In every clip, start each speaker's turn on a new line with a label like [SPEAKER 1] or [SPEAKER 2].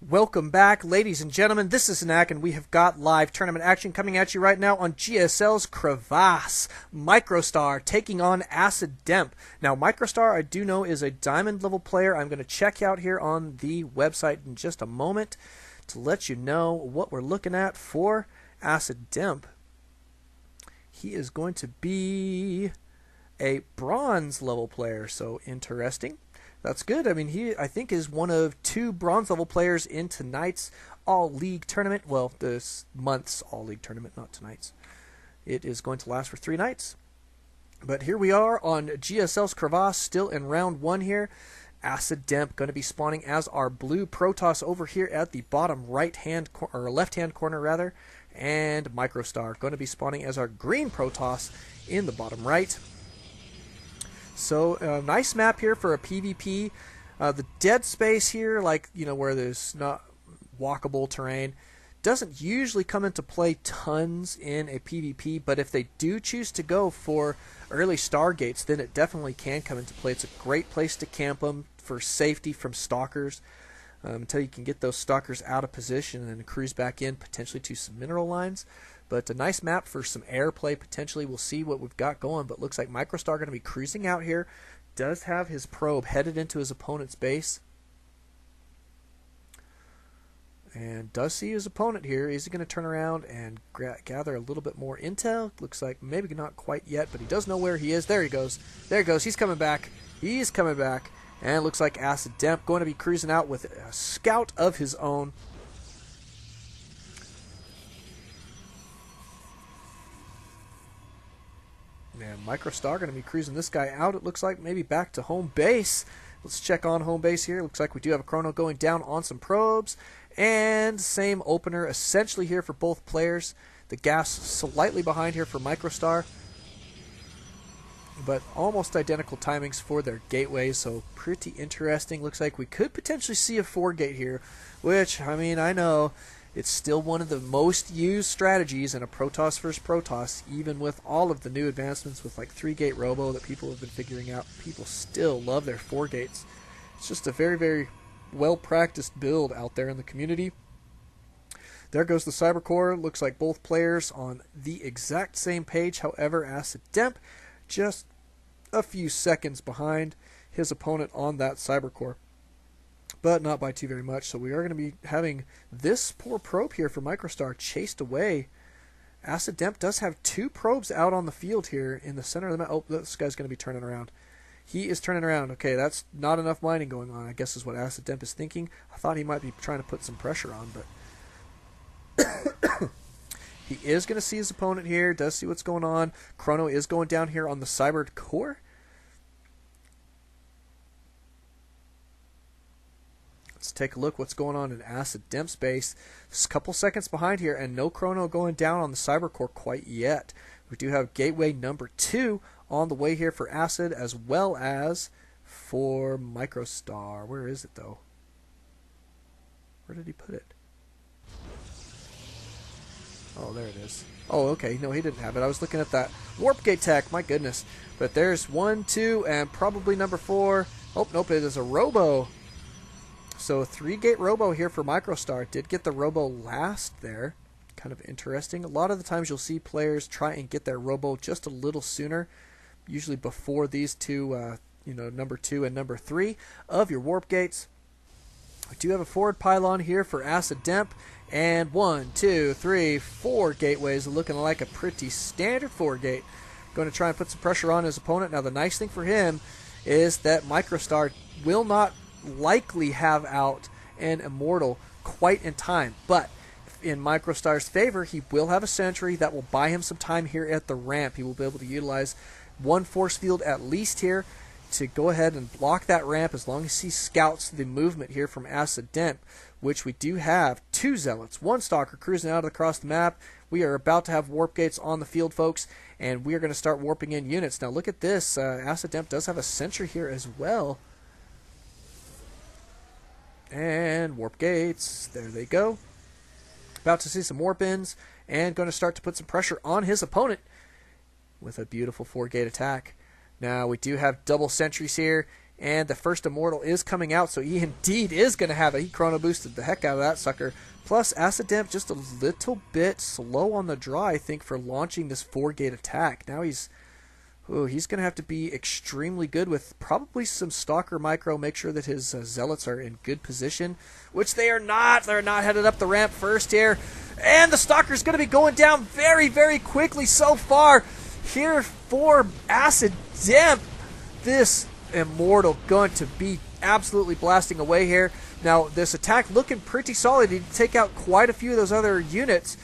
[SPEAKER 1] Welcome back, ladies and gentlemen. This is Znak, and we have got live tournament action coming at you right now on GSL's Crevasse. Microstar taking on ACIDdemp. Now, Microstar, I do know, is a diamond level player. I'm going to check out here on the website in just a moment to let you know what we're looking at for ACIDdemp. He is going to be a bronze level player, so interesting. That's good. I mean, he, I think, is one of two bronze level players in tonight's All-League tournament. Well, this month's All-League tournament, not tonight's. It is going to last for 3 nights. But here we are on GSL's Crevasse, still in round 1 here. ACIDdemp going to be spawning as our blue Protoss over here at the bottom right-hand, or left-hand corner, rather. And Microstar going to be spawning as our green Protoss in the bottom right. So, nice map here for a PvP. The dead space here, like, you know, where there's not walkable terrain, doesn't usually come into play tons in a PvP, but if they do choose to go for early Stargates, then it definitely can come into play. It's a great place to camp them for safety from stalkers, until you can get those stalkers out of position and then cruise back in, potentially to some mineral lines. But a nice map for some airplay potentially. We'll see what we've got going, but looks like Microstar going to be cruising out here. Does have his probe headed into his opponent's base. And does see his opponent here. Is he going to turn around and gather a little bit more intel? Looks like maybe not quite yet, but he does know where he is. There he goes. There he goes. He's coming back. He's coming back. And it looks like ACIDdemp going to be cruising out with a scout of his own. And Microstar going to be cruising this guy out, it looks like, maybe back to home base. Let's check on home base here. Looks like we do have a chrono going down on some probes. And same opener essentially here for both players. The gas slightly behind here for Microstar, but almost identical timings for their gateways, so pretty interesting. Looks like we could potentially see a 4-gate here, which, I mean, I know it's still one of the most used strategies in a Protoss versus Protoss, even with all of the new advancements with like 3-gate robo that people have been figuring out. People still love their 4-gates. It's just a very, very well-practiced build out there in the community. There goes the Cyber Core. Looks like both players on the exact same page. However, ACIDdemp just a few seconds behind his opponent on that Cyber Core, but not by too very much. So we are going to be having this poor probe here for Microstar chased away. ACIDdemp does have 2 probes out on the field here in the center of the map. Oh, this guy's going to be turning around. He is turning around. Okay, that's not enough mining going on, I guess is what ACIDdemp is thinking. I thought he might be trying to put some pressure on, but he is going to see his opponent here, does see what's going on. Chrono is going down here on the Cyber Core. Let's take a look what's going on in ACIDdemp space. Just a couple seconds behind here, and no chrono going down on the Cyber Core quite yet. We do have gateway number 2 on the way here for Acid, as well as for Microstar. Where is it, though? Where did he put it? Oh, there it is. Oh, okay. No, he didn't have it. I was looking at that warp gate tech. My goodness. But there's 1, 2, and probably number 4. Oh, nope, it is a robo. So a 3-gate robo here for Microstar. Did get the robo last there. Kind of interesting. A lot of the times you'll see players try and get their robo just a little sooner, usually before these two, number 2 and number 3 of your warp gates. We do have a forward pylon here for ACIDdemp, and 1, 2, 3, 4 gateways, looking like a pretty standard 4-gate. Going to try and put some pressure on his opponent. Now the nice thing for him is that Microstar will not likely have out an Immortal quite in time, but in Microstar's favor, he will have a sentry that will buy him some time here at the ramp. He will be able to utilize 1 force field at least here to go ahead and block that ramp as long as he scouts the movement here from ACIDdemp, which we do have 2 zealots, 1 stalker cruising out across the map. We are about to have warp gates on the field, folks, and we are going to start warping in units. Now look at this. ACIDdemp does have a sentry here as well. And warp gates, there they go. About to see some warp ins, and going to start to put some pressure on his opponent with a beautiful 4-gate attack. Now we do have double sentries here. And the first Immortal is coming out, so he indeed is going to have it. He chrono boosted the heck out of that sucker. Plus, ACIDdemp just a little bit slow on the draw, I think, for launching this 4-gate attack. Now he's going to have to be extremely good with probably some Stalker Micro. Make sure that his Zealots are in good position, which they are not. They're not headed up the ramp first here. And the Stalker's going to be going down very, very quickly so far. Here for ACIDdemp, this Immortal going to be absolutely blasting away here. Now, this attack looking pretty solid. He'd take out quite a few of those other units,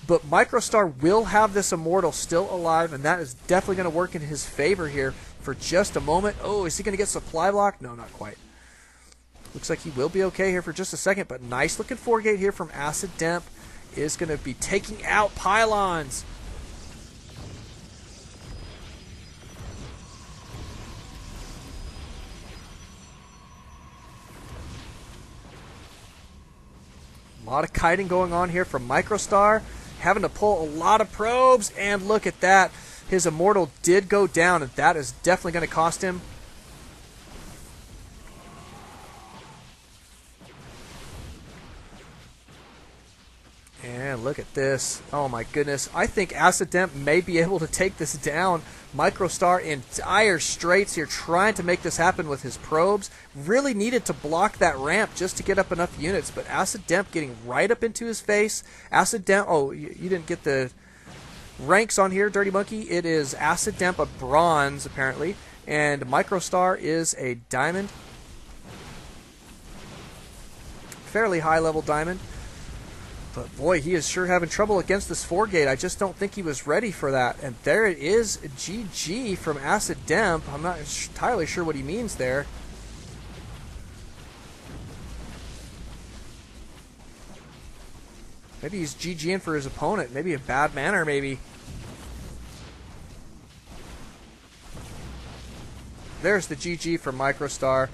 [SPEAKER 1] but Microstar will have this Immortal still alive, and that is definitely going to work in his favor here for just a moment. Oh, is he going to get supply block? No, not quite. Looks like he will be okay here for just a second, but nice looking 4-gate here from ACIDdemp is going to be taking out pylons. A lot of kiting going on here from Microstar, having to pull a lot of probes, and look at that. His Immortal did go down, and that is definitely going to cost him. And look at this. Oh my goodness. I think ACIDdemp may be able to take this down. Microstar in dire straits here, trying to make this happen with his probes. Really needed to block that ramp just to get up enough units, but ACIDdemp getting right up into his face. ACIDdemp, oh, you didn't get the ranks on here, Dirty Monkey. It is ACIDdemp a bronze, apparently, and Microstar is a diamond. Fairly high-level diamond. But boy, he is sure having trouble against this 4-gate. I just don't think he was ready for that. And there it is, GG from ACIDdemp. I'm not entirely sure what he means there. Maybe he's GGing for his opponent. Maybe a bad manner, maybe. There's the GG from Microstar.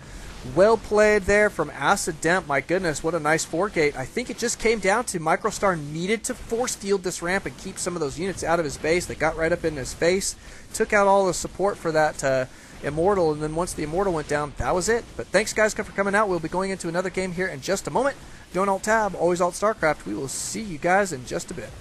[SPEAKER 1] Well played there from ACIDdemp. My goodness, what a nice 4-gate. I think it just came down to Microstar needed to force field this ramp and keep some of those units out of his base. They got right up in his face, took out all the support for that Immortal, and then once the Immortal went down, that was it. But thanks, guys, for coming out. We'll be going into another game here in just a moment. Don't Alt-Tab, always Alt-Starcraft. We will see you guys in just a bit.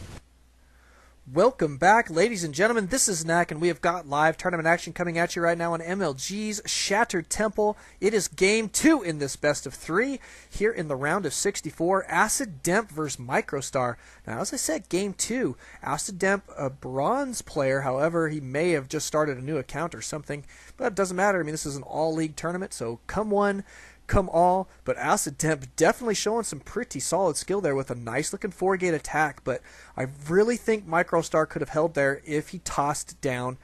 [SPEAKER 1] Welcome back, ladies and gentlemen. This is Knack, and we have got live tournament action coming at you right now on MLG's Shattered Temple. It is Game 2 in this best of 3 here in the round of 64. ACIDdemp versus Microstar. Now, as I said, Game 2. ACIDdemp, a bronze player. However, he may have just started a new account or something, but it doesn't matter. I mean, this is an all-league tournament, so come one, come all, but ACIDdemp definitely showing some pretty solid skill there with a nice looking 4-gate attack, but I really think Microstar could have held there if he tossed down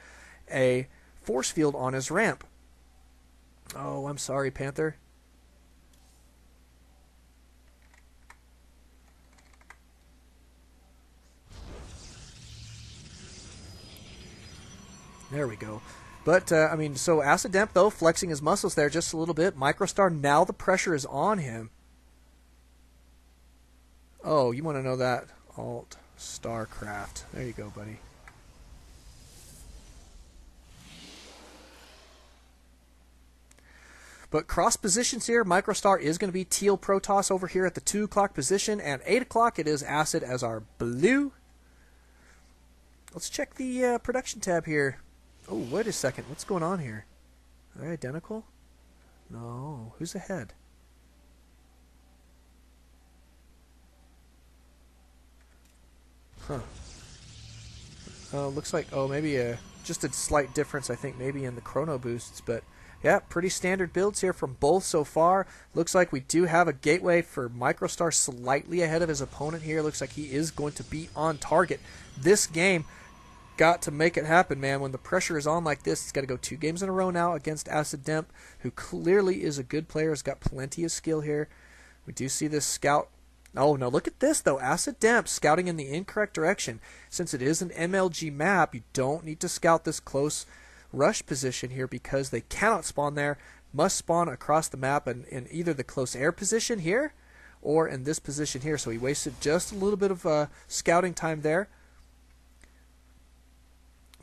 [SPEAKER 1] a force field on his ramp. Oh, I'm sorry, Panther. There we go. But, I mean, so ACIDdemp, though, flexing his muscles there just a little bit. Microstar, now the pressure is on him. Oh, you want to know that? Alt Starcraft. There you go, buddy. But cross positions here, Microstar is going to be Teal Protoss over here at the 2 o'clock position, and 8 o'clock it is Acid as our blue. Let's check the production tab here. Oh, wait a second. What's going on here? Are they identical? No. Who's ahead? Huh. Looks like, oh, maybe just a slight difference, I think, maybe in the chrono boosts. But, yeah, pretty standard builds here from both so far. Looks like we do have a gateway for Microstar slightly ahead of his opponent here. Looks like he is going to be on target. This game got to make it happen, man. When the pressure is on like this, it's got to go 2 games in a row now against ACIDdemp, who clearly is a good player, has got plenty of skill here. We do see this scout. Oh, no, look at this, though. ACIDdemp scouting in the incorrect direction. Since it is an MLG map, you don't need to scout this close rush position here because they cannot spawn there. Must spawn across the map in either the close air position here or in this position here. So he wasted just a little bit of scouting time there.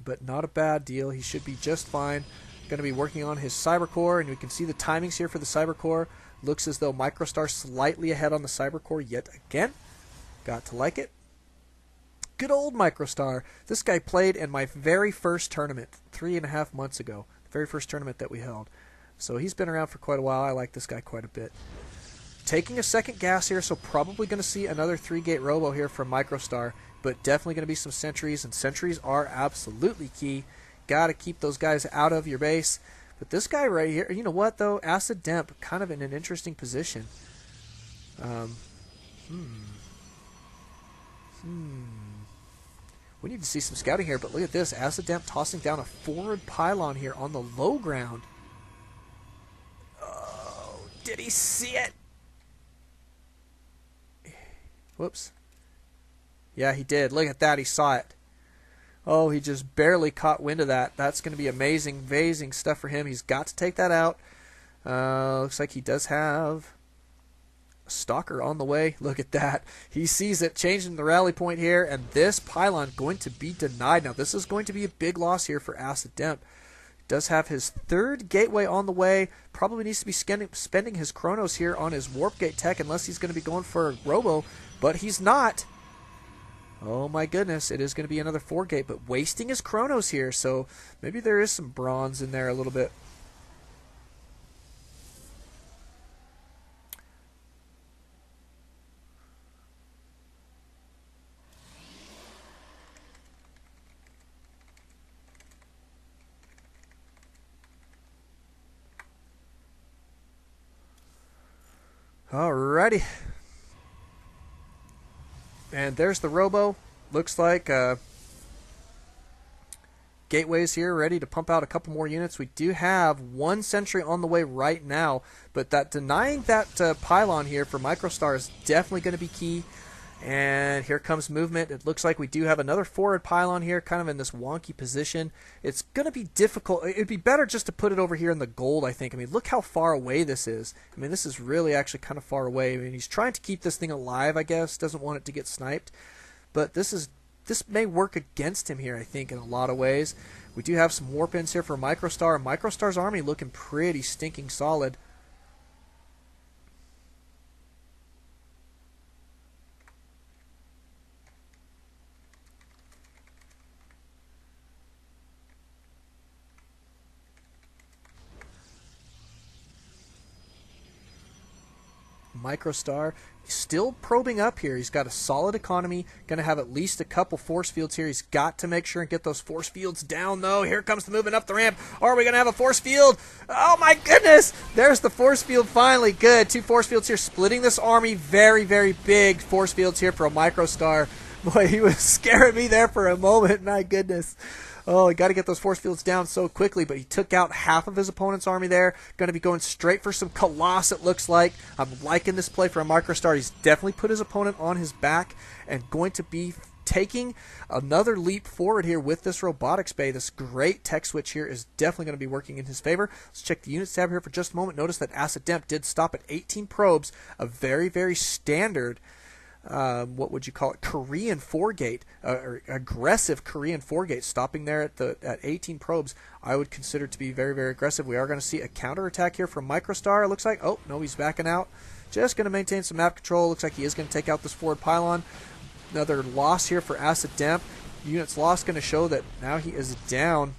[SPEAKER 1] But not a bad deal. He should be just fine. Going to be working on his Cyber Core, and we can see the timings here for the Cyber Core. Looks as though Microstar slightly ahead on the Cyber Core yet again. Got to like it. Good old Microstar. This guy played in my very first tournament 3.5 months ago. The very first tournament that we held. So he's been around for quite a while. I like this guy quite a bit. Taking a second gas here, so probably going to see another 3-gate robo here from Microstar, but definitely going to be some sentries, and sentries are absolutely key. Got to keep those guys out of your base. But this guy right here, you know what though? ACIDdemp, kind of in an interesting position. We need to see some scouting here, but look at this. ACIDdemp tossing down a forward pylon here on the low ground. Oh, did he see it? Whoops. Yeah, he did. Look at that. He saw it. Oh, he just barely caught wind of that. That's going to be amazing, amazing stuff for him. He's got to take that out. Looks like he does have a stalker on the way. Look at that. He sees it, changing the rally point here, and this pylon going to be denied. Now, this is going to be a big loss here for ACIDdemp. Does have his 3rd gateway on the way. Probably needs to be spending his chronos here on his warp gate tech unless he's going to be going for a robo, but he's not. Oh my goodness, it is going to be another 4-gate, but wasting his chronos here, so maybe there is some bronze in there a little bit. Alrighty. And there's the robo. Looks like gateways here ready to pump out a couple more units. We do have 1 sentry on the way right now, but that denying that pylon here for Microstar is definitely going to be key. And here comes movement. It looks like we do have another forward pylon here, kind of in this wonky position. It's going to be difficult. It'd be better just to put it over here in the gold, I think. I mean, look how far away this is. I mean, this is really actually kind of far away. I mean, he's trying to keep this thing alive, I guess. Doesn't want it to get sniped. But this may work against him here, I think, in a lot of ways. We do have some warp ins here for Microstar. Microstar's army looking pretty stinking solid. Microstar still probing up here. He's got a solid economy, going to have at least a couple force fields here. He's got to make sure and get those force fields down, though. Here comes the movement up the ramp. Are we going to have a force field? Oh, my goodness. There's the force field finally. Good. 2 force fields here, splitting this army. Very, very big force fields here for a Microstar. Boy, he was scaring me there for a moment. My goodness. Oh, he got to get those force fields down so quickly, but he took out half of his opponent's army there. Going to be going straight for some Colossus, it looks like. I'm liking this play for a Microstar. He's definitely put his opponent on his back and going to be taking another leap forward here with this robotics bay. This great tech switch here is definitely going to be working in his favor. Let's check the units tab here for just a moment. Notice that ACIDdemp did stop at 18 probes, a very, very standard what would you call it, Korean 4-gate, or aggressive Korean 4-gate, stopping there at 18 probes, I would consider to be very, very aggressive. We are going to see a counterattack here from Microstar. It looks like, oh, no, he's backing out. Just going to maintain some map control. Looks like he is going to take out this forward pylon. Another loss here for ACIDdemp. Units lost going to show that now he is down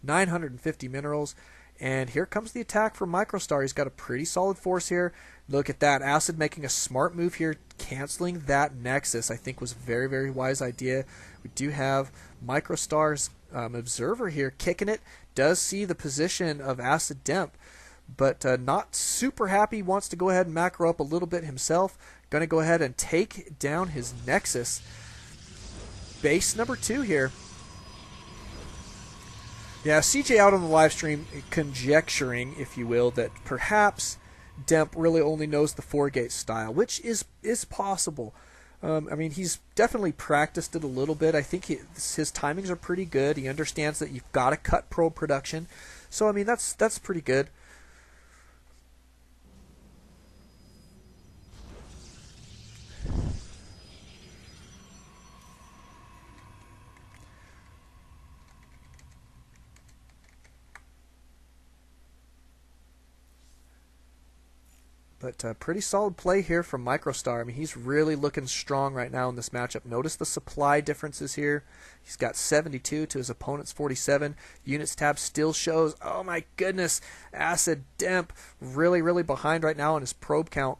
[SPEAKER 1] 950 minerals. And here comes the attack from Microstar. He's got a pretty solid force here. Look at that. Acid making a smart move here, canceling that Nexus. I think was a very, very wise idea. We do have Microstar's observer here kicking it. Does see the position of ACIDdemp, but not super happy. Wants to go ahead and macro up a little bit himself. Going to go ahead and take down his Nexus. Base number 2 here. Yeah, CJ out on the live stream conjecturing, if you will, that perhaps Demp really only knows the 4-gate style, which is possible. I mean, he's definitely practiced it a little bit. I think his timings are pretty good. He understands that you've got to cut probe production. So, I mean, that's pretty good. But pretty solid play here from Microstar. I mean, he's really looking strong right now in this matchup. Notice the supply differences here. He's got 72 to his opponent's 47. Units tab still shows, oh my goodness, ACIDdemp really behind right now on his probe count.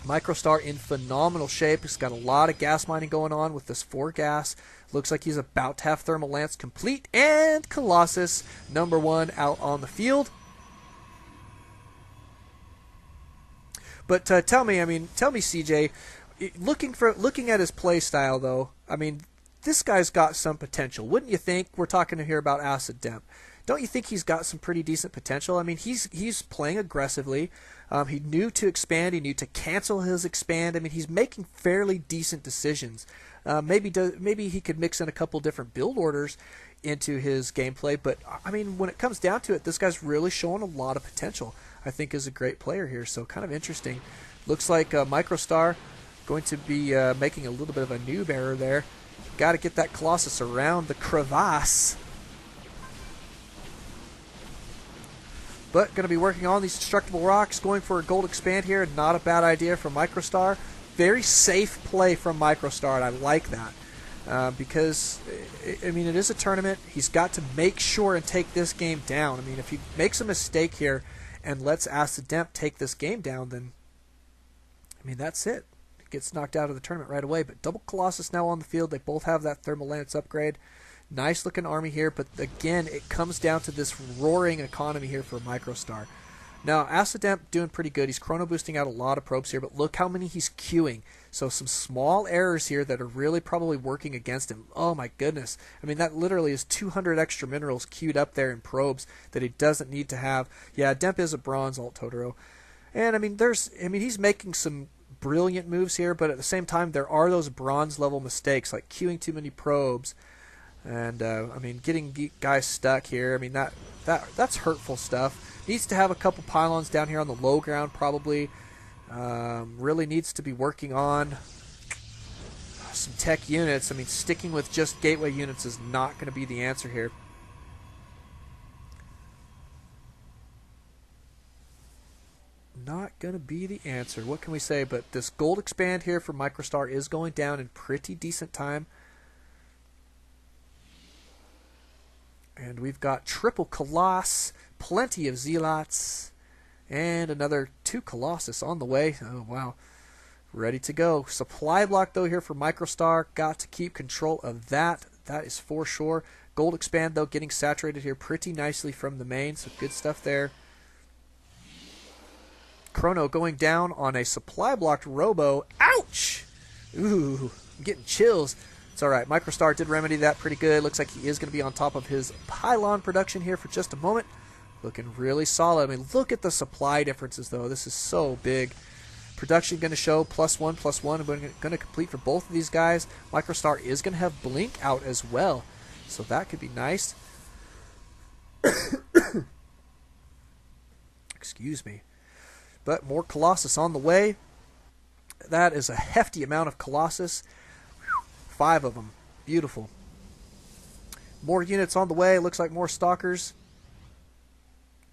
[SPEAKER 1] Microstar in phenomenal shape. He's got a lot of gas mining going on with this 4 gas. Looks like he's about to have Thermal Lance complete. And Colossus, #1, out on the field. But tell me, CJ, looking at his play style, though, I mean, this guy's got some potential. Wouldn't you think? We're talking here about ACIDdemp. Don't you think he's got some pretty decent potential? I mean, he's playing aggressively. He knew to expand. He knew to cancel his expand. I mean, he's making fairly decent decisions. Maybe he could mix in a couple different build orders into his gameplay. But, I mean, when it comes down to it, this guy's really showing a lot of potential. I think is a great player here. So kind of interesting. Looks like Microstar going to be making a little bit of a noob error there. Got to get that Colossus around the crevasse. But going to be working on these destructible rocks, going for a gold expand here. Not a bad idea from Microstar. Very safe play from Microstar, and I like that. Because, I mean, it is a tournament. He's got to make sure and take this game down. I mean, if he makes a mistake here and lets ACIDdemp take this game down, then, I mean, that's it. He gets knocked out of the tournament right away. But double Colossus now on the field. They both have that Thermal Lance upgrade. Nice looking army here, but again, it comes down to this roaring economy here for Microstar. Now, ACIDdemp doing pretty good. He's chrono boosting out a lot of probes here, but look how many he's queuing. So some small errors here that are really probably working against him. Oh my goodness. I mean, that literally is 200 extra minerals queued up there in probes that he doesn't need to have. Yeah, Demp is a bronze alt Totoro. And I mean, he's making some brilliant moves here, but at the same time, there are those bronze level mistakes like queuing too many probes. And, I mean, getting guys stuck here, I mean, that's hurtful stuff. Needs to have a couple pylons down here on the low ground, probably. Really needs to be working on some tech units. I mean, sticking with just gateway units is not going to be the answer here. Not going to be the answer. What can we say? But this gold expand here for Microstar is going down in pretty decent time. And we've got triple Colossus, plenty of Zealots, and another 2 Colossus on the way. Oh, wow. Ready to go. Supply block, though, here for Microstar. Got to keep control of that. That is for sure. Gold expand, though, getting saturated here pretty nicely from the main. So good stuff there. Chrono going down on a supply blocked Robo. Ouch! Ooh, I'm getting chills. It's alright. Microstar did remedy that pretty good. Looks like he is going to be on top of his pylon production here for just a moment. Looking really solid. I mean, look at the supply differences, though. This is so big. Production going to show +1, +1. I'm going to complete for both of these guys. Microstar is going to have Blink out as well. So that could be nice. Excuse me. But more Colossus on the way. That is a hefty amount of Colossus. 5 of them. Beautiful. More units on the way. Looks like more Stalkers.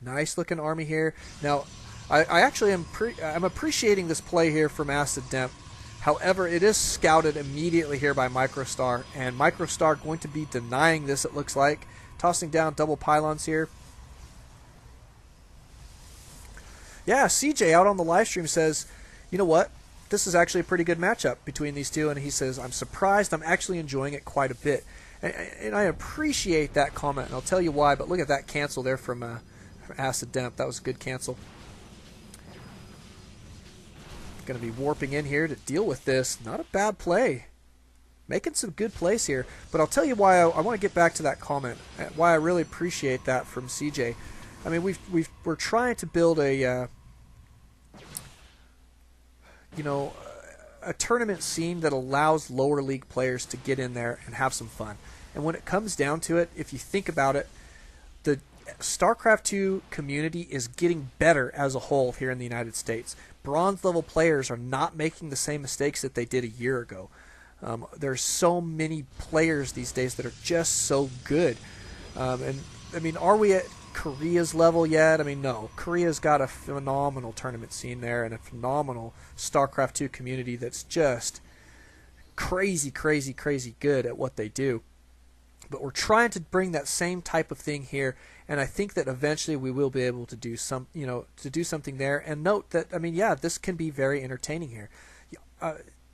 [SPEAKER 1] Nice looking army here. Now, I actually I'm appreciating this play here from ACIDdemp. However, it is scouted immediately here by Microstar, and Microstar going to be denying this, it looks like. Tossing down double pylons here. Yeah, CJ out on the live stream says, you know what? This is actually a pretty good matchup between these two, and he says, I'm surprised. I'm actually enjoying it quite a bit. And I appreciate that comment, and I'll tell you why, but look at that cancel there from ACIDdemp. That was a good cancel. Going to be warping in here to deal with this. Not a bad play. Making some good plays here. But I'll tell you why I want to get back to that comment. Why I really appreciate that from CJ. I mean, we're trying to build a a tournament scene that allows lower league players to get in there and have some fun. And when it comes down to it, if you think about it, the StarCraft 2 community is getting better as a whole here in the United States. Bronze level players are not making the same mistakes that they did a year ago. There's so many players these days that are just so good. And I mean, are we at Korea's level yet. I mean, no. Korea's got a phenomenal tournament scene there and a phenomenal Starcraft 2 community that's just crazy, crazy, crazy good at what they do. But we're trying to bring that same type of thing here, and I think that eventually we will be able to do something there. And note that, I mean, yeah, this can be very entertaining here.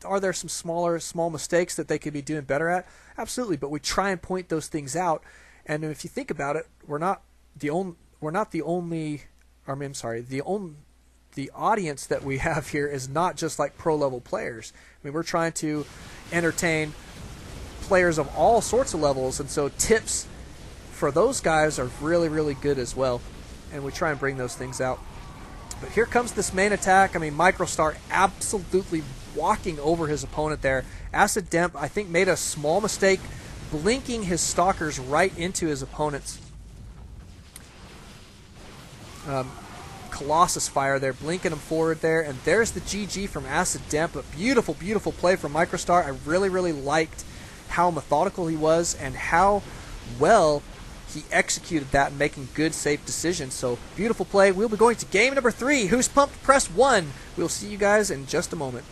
[SPEAKER 1] Are there some small mistakes that they could be doing better at? Absolutely, but we try and point those things out. And if you think about it, the audience that we have here is not just like pro level players. I mean, we're trying to entertain players of all sorts of levels, and so tips for those guys are really, really good as well, and we try and bring those things out. But here comes this main attack. I mean, Microstar absolutely walking over his opponent there. ACIDdemp, I think, made a small mistake blinking his stalkers right into his opponent's Colossus fire there, blinking him forward there, and there's the GG from ACIDdemp. A beautiful, beautiful play from Microstar. I really, really liked how methodical he was and how well he executed that and making good, safe decisions. So, beautiful play. We'll be going to game number 3. Who's pumped? Press 1. We'll see you guys in just a moment.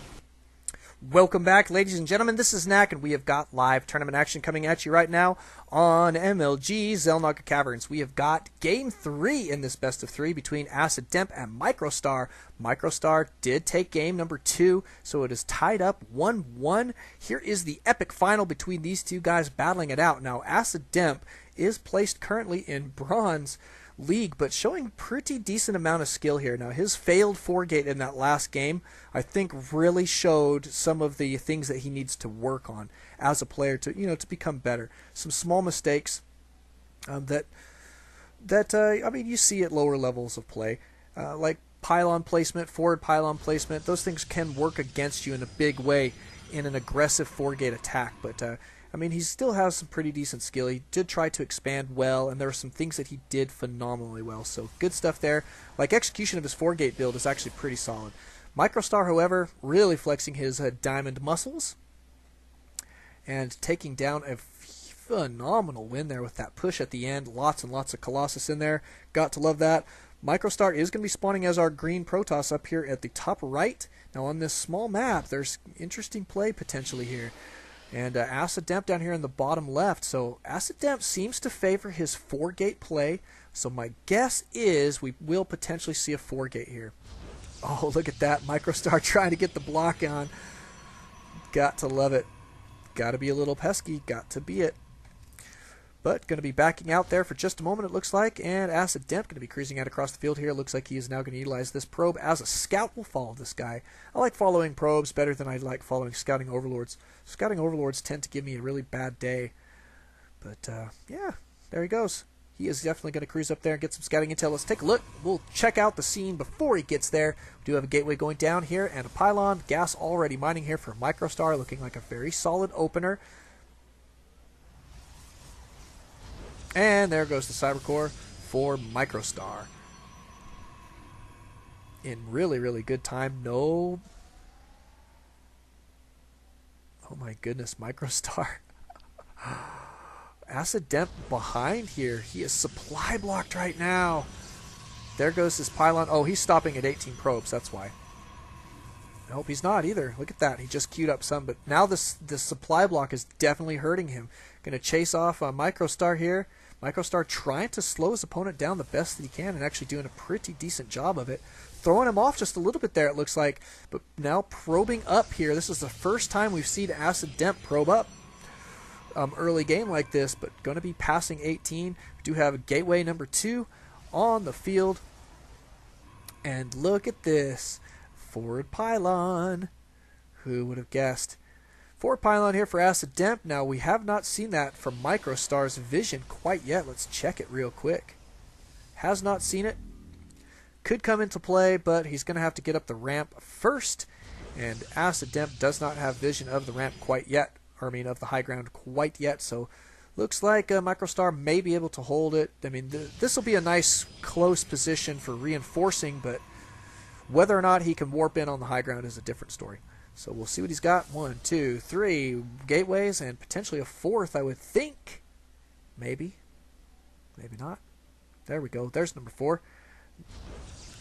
[SPEAKER 1] Welcome back, ladies and gentlemen. This is Knack, and we have got live tournament action coming at you right now on MLG Xel'Naga Caverns. We have got Game 3 in this best of 3 between ACIDdemp and Microstar. Microstar did take game number 2, so it is tied up 1-1. Here is the epic final between these two guys battling it out. Now, ACIDdemp is placed currently in Bronze League, but showing pretty decent amount of skill here. Now, his failed 4-gate in that last game, I think, really showed some of the things that he needs to work on as a player to become better. Some small mistakes that I mean, you see at lower levels of play, like pylon placement, forward pylon placement. Those things can work against you in a big way in an aggressive 4-gate attack, but I mean, he still has some pretty decent skill. He did try to expand well, and there were some things that he did phenomenally well. So good stuff there. Like, execution of his 4-gate build is actually pretty solid. Microstar, however, really flexing his diamond muscles and taking down a phenomenal win there with that push at the end. Lots and lots of Colossus in there. Got to love that. Microstar is going to be spawning as our green Protoss up here at the top right. Now, on this small map, there's interesting play potentially here. And ACIDdemp down here in the bottom left. So ACIDdemp seems to favor his 4-gate play. So my guess is we will potentially see a 4-gate here. Oh, look at that. Microstar trying to get the block on. Got to love it. Got to be a little pesky. Got to be it. But going to be backing out there for just a moment, it looks like. And ACIDdemp going to be cruising out across the field here. It looks like he is now going to utilize this probe as a scout. We'll follow this guy. I like following probes better than I like following scouting overlords. Scouting overlords tend to give me a really bad day. But, yeah, there he goes. He is definitely going to cruise up there and get some scouting intel. Let's take a look. We'll check out the scene before he gets there. We do have a gateway going down here and a pylon. Gas already mining here for Microstar, looking like a very solid opener. And there goes the Cybercore for Microstar. In really, really good time. No. Oh my goodness, Microstar. ACIDdemp behind here. He is supply blocked right now. There goes his pylon. Oh, he's stopping at 18 probes. That's why. Nope, he's not either. Look at that. He just queued up some, but now this supply block is definitely hurting him. Going to chase off Microstar here. Microstar trying to slow his opponent down the best that he can and actually doing a pretty decent job of it. Throwing him off just a little bit there, it looks like. But now probing up here. This is the first time we've seen ACIDdemp probe up early game like this, but going to be passing 18. We do have a gateway number 2 on the field. And look at this. Forward pylon. Who would have guessed? Forward pylon here for ACIDdemp. Now, we have not seen that from Microstar's vision quite yet. Let's check it real quick. Has not seen it. Could come into play, but he's going to have to get up the ramp first. And ACIDdemp does not have vision of the ramp quite yet. Or, I mean, of the high ground quite yet. So, looks like Microstar may be able to hold it. I mean, this will be a nice close position for reinforcing, but whether or not he can warp in on the high ground is a different story. So we'll see what he's got. 1, 2, 3 gateways and potentially a 4th, I would think. Maybe. Maybe not. There we go. There's number 4.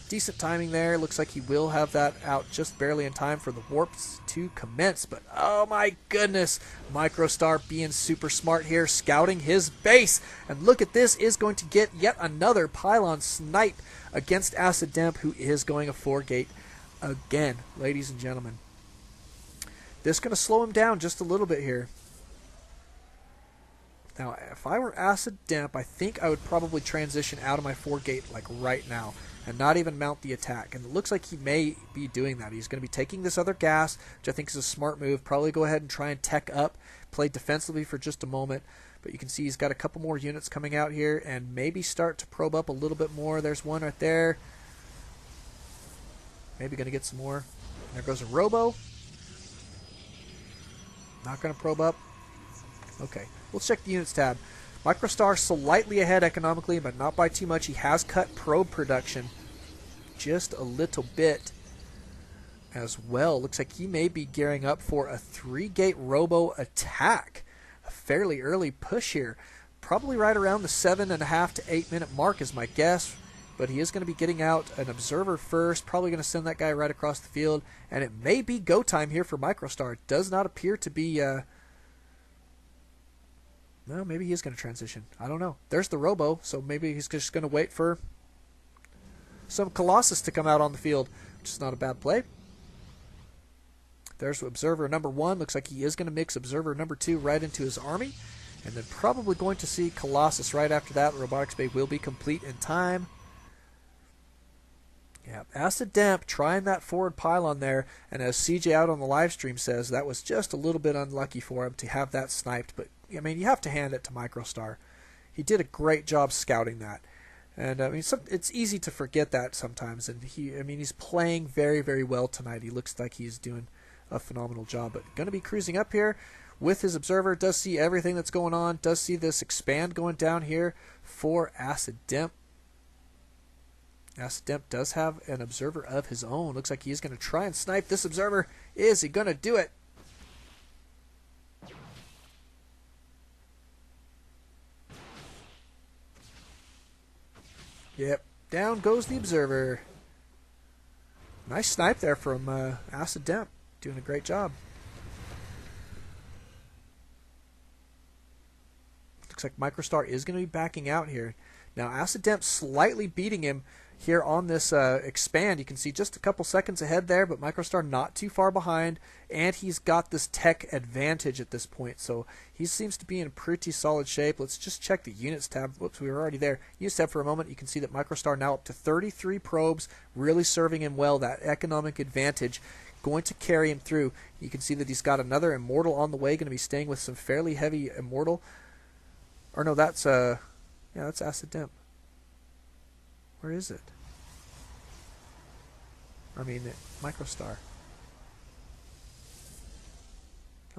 [SPEAKER 1] Decent timing there. Looks like he will have that out just barely in time for the warps to commence. But oh my goodness, Microstar being super smart here, scouting his base. And look at this, is going to get yet another pylon snipe against ACIDdemp, who is going a 4-gate again, ladies and gentlemen. This is going to slow him down just a little bit here. Now, if I were ACIDdemp, I think I would probably transition out of my 4-gate like right now and not even mount the attack. And it looks like he may be doing that. He's going to be taking this other gas, which I think is a smart move. Probably go ahead and try and tech up, play defensively for just a moment. But you can see he's got a couple more units coming out here and maybe start to probe up a little bit more. There's one right there. Maybe going to get some more. There goes a robo. Not going to probe up. Okay, we'll check the units tab. Microstar slightly ahead economically, but not by too much. He has cut probe production just a little bit as well. Looks like he may be gearing up for a 3-gate robo attack. A fairly early push here. Probably right around the 7.5 to 8 minute mark is my guess. But he is going to be getting out an observer first. Probably going to send that guy right across the field. And it may be go time here for Microstar. It does not appear to be... No, maybe he is going to transition. I don't know. There's the robo, so maybe he's just going to wait for some Colossus to come out on the field, which is not a bad play. There's observer number 1. Looks like he is going to mix observer number 2 right into his army. And then probably going to see Colossus right after that. The robotics bay will be complete in time. Yeah, ACIDdemp trying that forward pylon there, and as CJ out on the live stream says, that was just a little bit unlucky for him to have that sniped, but I mean, you have to hand it to Microstar. He did a great job scouting that, and I mean, it's easy to forget that sometimes, and he's playing very, very well tonight. He looks like he's doing a phenomenal job, but going to be cruising up here with his observer, does see everything that's going on, does see this expand going down here for ACIDdemp. ACIDdemp does have an observer of his own. Looks like he's going to try and snipe this observer. Is he going to do it? Yep, down goes the observer. Nice snipe there from ACIDdemp. Doing a great job. Looks like Microstar is going to be backing out here. Now, ACIDdemp slightly beating him here on this expand. You can see just a couple seconds ahead there, but Microstar not too far behind, and he's got this tech advantage at this point, so he seems to be in pretty solid shape. Let's just check the units tab. Whoops, we were already there. Units tab for a moment. You can see that Microstar now up to 33 probes, really serving him well. That economic advantage going to carry him through. You can see that he's got another Immortal on the way, going to be staying with some fairly heavy Immortal. Or no, that's that's ACIDdemp. Where is it? I mean, Microstar.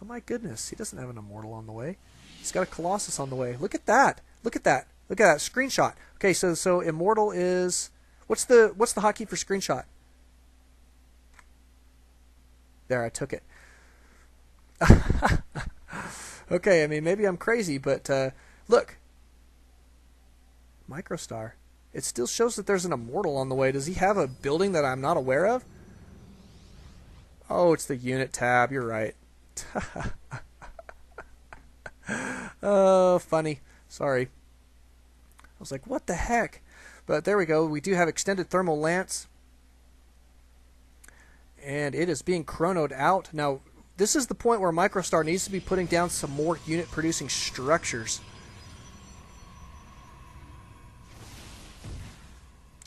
[SPEAKER 1] Oh my goodness, he doesn't have an Immortal on the way. He's got a Colossus on the way. Look at that. Look at that. Look at that screenshot. Okay, so Immortal is what's the hotkey for screenshot? There, I took it. Okay, I mean, maybe I'm crazy, but look. Microstar. It still shows that there's an Immortal on the way. Does he have a building that I'm not aware of? Oh, it's the unit tab. You're right. Oh, funny. Sorry. I was like, what the heck? But there we go. We do have extended thermal lance. And it is being chronoed out. Now, this is the point where Microstar needs to be putting down some more unit producing structures.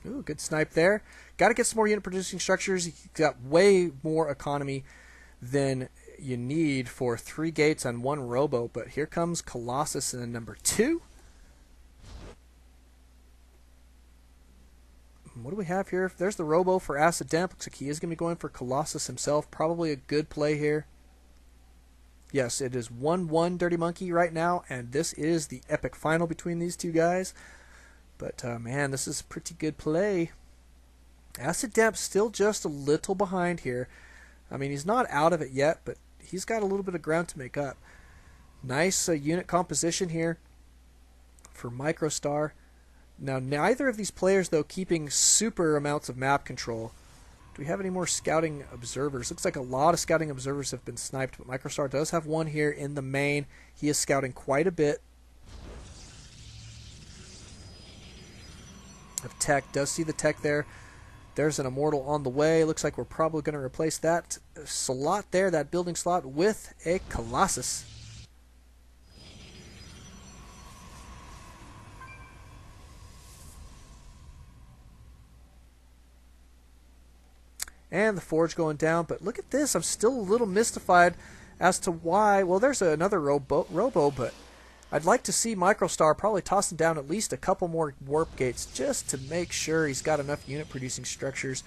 [SPEAKER 1] Ooh, good snipe there. Got to get some more unit producing structures. You got way more economy than you need for 3 gates on 1 robo. But here comes Colossus in number 2. What do we have here? There's the robo for ACIDdemp. Looks like he is going to be going for Colossus himself. Probably a good play here. Yes, it is 1-1 Dirty Monkey right now, and this is the epic final between these two guys. But, man, this is a pretty good play. ACIDdemp still just a little behind here. I mean, he's not out of it yet, but he's got a little bit of ground to make up. Nice unit composition here for Microstar. Now, neither of these players, though, keeping super amounts of map control. Do we have any more scouting observers? Looks like a lot of scouting observers have been sniped, but Microstar does have one here in the main. He is scouting quite a bit. Of tech, does see the tech there. There's an immortal on the way. Looks like we're probably going to replace that slot there, that building slot, with a Colossus. And the forge going down, but look at this. I'm still a little mystified as to why. Well, there's another robo, but I'd like to see Microstar probably tossing down at least a couple more warp gates just to make sure he's got enough unit producing structures.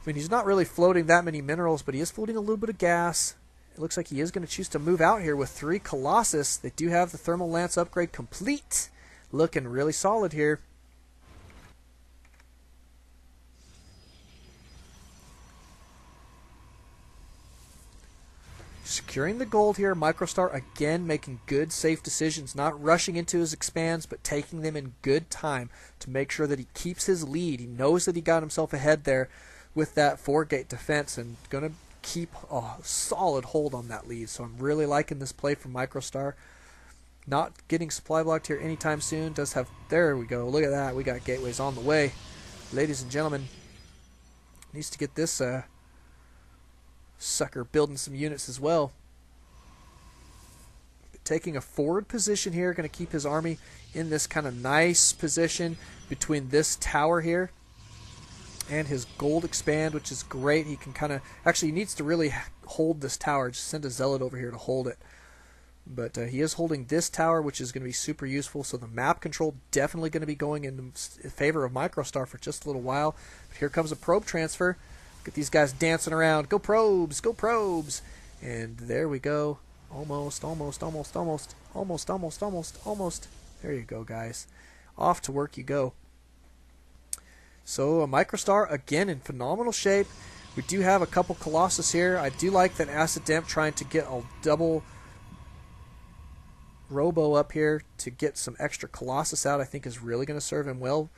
[SPEAKER 1] I mean, he's not really floating that many minerals, but he is floating a little bit of gas. It looks like he is going to choose to move out here with 3 Colossus. They do have the thermal lance upgrade complete. Looking really solid here. Securing the gold here. Microstar again making good, safe decisions, not rushing into his expands, but taking them in good time to make sure that he keeps his lead. He knows that he got himself ahead there with that 4-gate defense and going to keep a solid hold on that lead. So I'm really liking this play from Microstar. Not getting supply blocked here anytime soon. Does have, there we go. Look at that. We got gateways on the way. Ladies and gentlemen, needs to get this sucker building some units as well. Taking a forward position here, going to keep his army in this kind of nice position between this tower here and his gold expand, which is great. He can kind of, actually he needs to really hold this tower. Just send a zealot over here to hold it. But he is holding this tower, which is going to be super useful. So the map control definitely going to be going in favor of Microstar for just a little while. But here comes a probe transfer. Get these guys dancing around. Go probes, go probes. And there we go. Almost. There you go, guys. Off to work you go. So Microstar, again, in phenomenal shape. We do have a couple Colossus here. I do like that ACIDdemp trying to get a double robo up here to get some extra Colossus out. I think is really going to serve him well.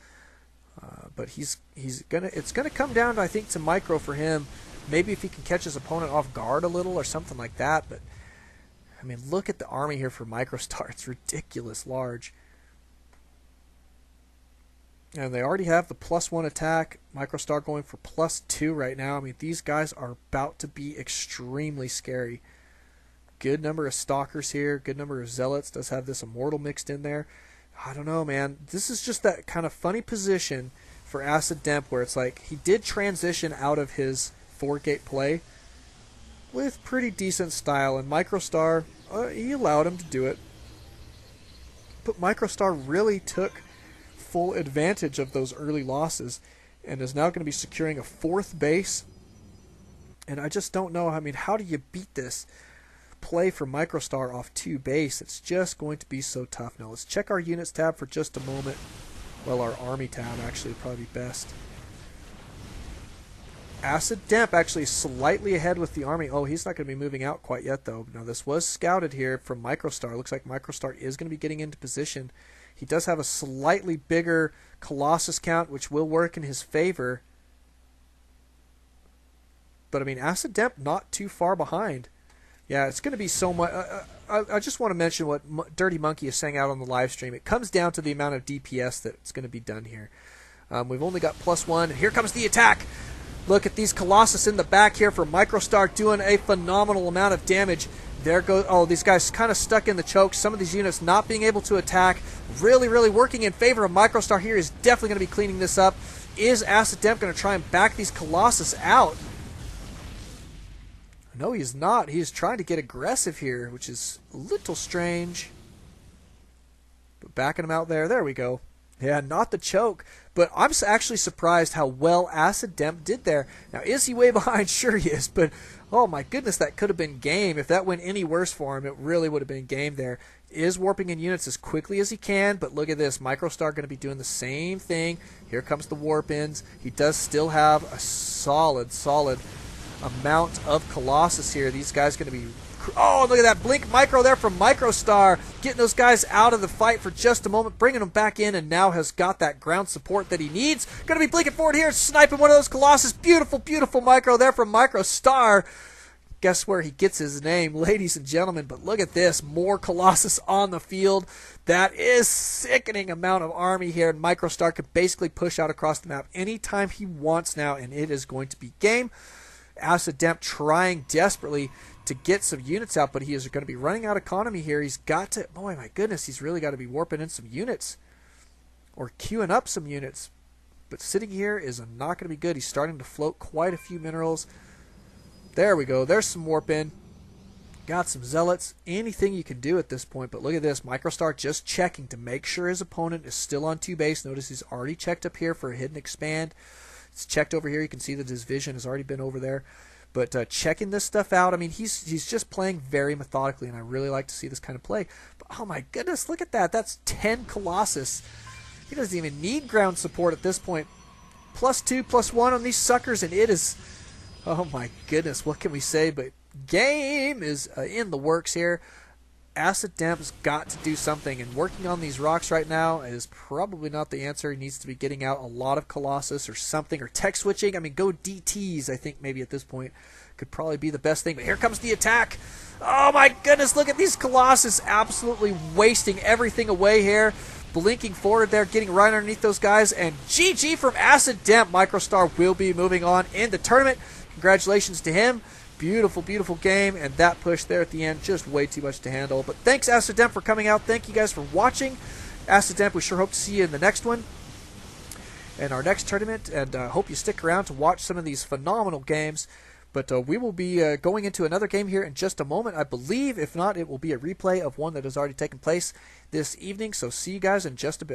[SPEAKER 1] But it's gonna come down, I think, to Micro for him. Maybe if he can catch his opponent off guard a little or something like that. But I mean, look at the army here for Microstar. It's ridiculous large. And they already have the +1 attack. Microstar going for +2 right now. I mean, these guys are about to be extremely scary. Good number of stalkers here. Good number of zealots. Does have this immortal mixed in there. I don't know, man. This is just that kind of funny position for ACIDdemp where it's like he did transition out of his 4-gate play with pretty decent style, and Microstar, he allowed him to do it. But Microstar really took full advantage of those early losses and is now going to be securing a 4th base. And I just don't know. I mean, how do you beat this play for Microstar off 2 base? It's just going to be so tough. Now let's check our units tab for just a moment. Well, our army tab actually would probably be best. ACIDdemp actually slightly ahead with the army. Oh, he's not going to be moving out quite yet, though. Now, this was scouted here from Microstar. Looks like Microstar is going to be getting into position. He does have a slightly bigger Colossus count, which will work in his favor. But, I mean, ACIDdemp not too far behind. Yeah, it's going to be so much. I just want to mention what Dirty Monkey is saying out on the live stream. It comes down to the amount of DPS that's going to be done here. We've only got +1, and here comes the attack. Look at these Colossus in the back here for Microstar doing a phenomenal amount of damage. There goes. Oh, these guys kind of stuck in the choke. Some of these units not being able to attack. Really, really working in favor of Microstar here. Is definitely going to be cleaning this up. Is ACIDdemp going to try and back these Colossus out? No, he's not. He's trying to get aggressive here, which is a little strange. But backing him out there. There we go. Yeah, not the choke. But I'm actually surprised how well ACIDdemp did there. Now, is he way behind? Sure he is. But, oh my goodness, that could have been game. If that went any worse for him, it really would have been game there. Is warping in units as quickly as he can. But look at this. Microstar going to be doing the same thing. Here comes the warp ins. He does still have a solid amount of Colossus here. These guys going to be Oh, look at that blink micro there from Microstar, getting those guys out of the fight for just a moment, bringing them back in, and now has got that ground support that he needs. Going to be blinking forward here, sniping one of those Colossus. Beautiful, beautiful micro there from Microstar. Guess where he gets his name, ladies and gentlemen, but look at this, more Colossus on the field. That is sickening amount of army here, and Microstar could basically push out across the map anytime he wants now, and it is going to be game. ACIDdemp trying desperately to get some units out, but he is going to be running out of economy here. He's got to, boy, my goodness, he's really got to be warping in some units or queuing up some units. But sitting here is not going to be good. He's starting to float quite a few minerals. There we go. There's some warp in. Got some zealots. Anything you can do at this point. But look at this. Microstar just checking to make sure his opponent is still on 2 base. Notice he's already checked up here for a hidden expand. It's checked over here. You can see that his vision has already been over there. But checking this stuff out, I mean, he's just playing very methodically, and I really like to see this kind of play. But, oh, my goodness, look at that. That's 10 Colossus. He doesn't even need ground support at this point. +2, +1 on these suckers, and it is... Oh my goodness, what can we say? But game is in the works here. ACIDdemp's got to do something, and working on these rocks right now is probably not the answer. He needs to be getting out a lot of Colossus or something, or tech switching. I mean, go DTs, I think maybe at this point could probably be the best thing. But here comes the attack. Oh my goodness, look at these Colossus absolutely wasting everything away here. Blinking forward there, getting right underneath those guys, and GG from ACIDdemp. Microstar will be moving on in the tournament. Congratulations to him. Beautiful, beautiful game, and that push there at the end, just way too much to handle. But thanks, ACIDdemp, for coming out. Thank you guys for watching. ACIDdemp, we sure hope to see you in the next one, in our next tournament, and hope you stick around to watch some of these phenomenal games. But we will be going into another game here in just a moment, I believe. If not, it will be a replay of one that has already taken place this evening. So see you guys in just a bit.